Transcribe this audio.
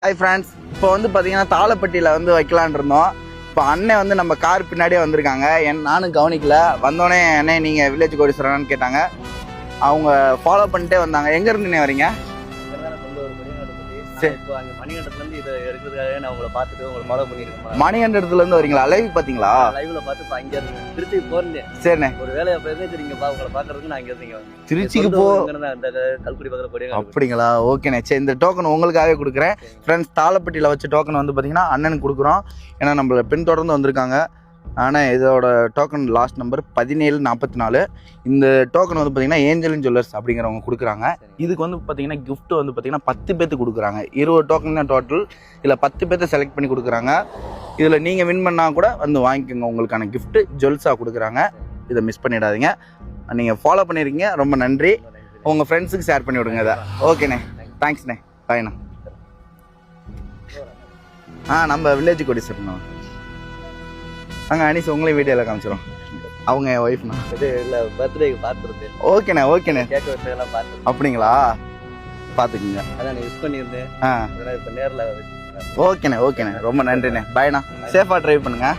Hi friends, இப்போ வந்து பார்த்தீங்கன்னா தாளப்பட்டியில் வந்து வைக்கலான் இருந்தோம். இப்போ அண்ணன் வந்து நம்ம கார் பின்னாடியே வந்திருக்காங்க. நானும் கவனிக்கல. வந்தோடனே அண்ணே நீங்கள் வில்லேஜ் கோடீஸ்வரனான்னு கேட்டாங்க. அவங்க ஃபாலோ பண்ணிட்டே வந்தாங்க. எங்கேருந்து வரீங்க? மணிகண்டத்துலேருந்து இதை எடுக்கிறதுக்காக நான் உங்களை பார்த்துட்டு உங்களை ஃபாலோ பண்ணியிருக்கேன். மணிகண்டத்துலேருந்து வரீங்களா? லைவ் பார்த்தீங்களா? லைவ்ல பார்த்து இப்போ அங்கே இருந்து திருச்சி போறேன். சரிண்ணே, ஒரு வேலையை போயிருந்தே சரிங்க உங்களை பார்க்கறதுக்கு நான் இங்கே இருந்தீங்க. திருச்சிக்கு அந்த கல்குடி பக்கத்தில் போய் அப்படிங்களா? ஓகேண்ணே. சரி, இந்த டோக்கன் உங்களுக்காகவே கொடுக்குறேன். ஃப்ரெண்ட்ஸ், தாளப்பட்டியில் வச்ச டோக்கன் வந்து பார்த்தீங்கன்னா அண்ணனுக்கு கொடுக்குறோம். ஏன்னா நம்மளை பின்தொடர்ந்து வந்திருக்காங்க. ஆனால் இதோட டோக்கன் லாஸ்ட் நம்பர் 1744. இந்த டோக்கன் வந்து பார்த்தீங்கன்னா ஏஞ்சலின் ஜுவல்லர்ஸ் அப்படிங்கிறவங்க கொடுக்குறாங்க. இதுக்கு வந்து பார்த்தீங்கன்னா கிஃப்ட் வந்து பார்த்தீங்கன்னா 10 பேர்த்துக்கு கொடுக்குறாங்க. 20 டோக்கன் தான் டோட்டல். இதில் 10 பேர்த்த செலக்ட் பண்ணி கொடுக்குறாங்க. இதில் நீங்கள் வின் பண்ணால் கூட வந்து வாங்கிக்கோங்க. உங்களுக்கான கிஃப்ட்டு ஜுவல்ஸாக கொடுக்குறாங்க. இதை மிஸ் பண்ணிடாதீங்க. நீங்கள் ஃபாலோ பண்ணியிருக்கீங்க, ரொம்ப நன்றி. உங்கள் ஃப்ரெண்ட்ஸுக்கு ஷேர் பண்ணி விடுங்க இதை. ஓகேண்ணே, தேங்க்ஸ்ண்ணே, பாய்ண்ணா. நம்ம வில்லேஜ் கோடீஸ்வரன் அங்கே அனிஸ் உங்களையும் வீடியோவில் காமிச்சிடும். அவங்க என் ஒய்ஃப்ண்ணா. இது இல்லை பர்த்டேக்கு பார்த்துருது. ஓகேண்ணே, ஓகேண்ணே. கேட்க வச்சதெல்லாம் பார்த்து அப்படிங்களா? பார்த்துக்குங்க. அதான் நீ யூஸ் பண்ணியிருந்தேன். இப்போ நேரில் ஓகேண்ணே, ஓகேண்ணே, ரொம்ப நன்றிண்ணே, பாய்ண்ணா. சேஃபாக ட்ரைவ் பண்ணுங்கள்.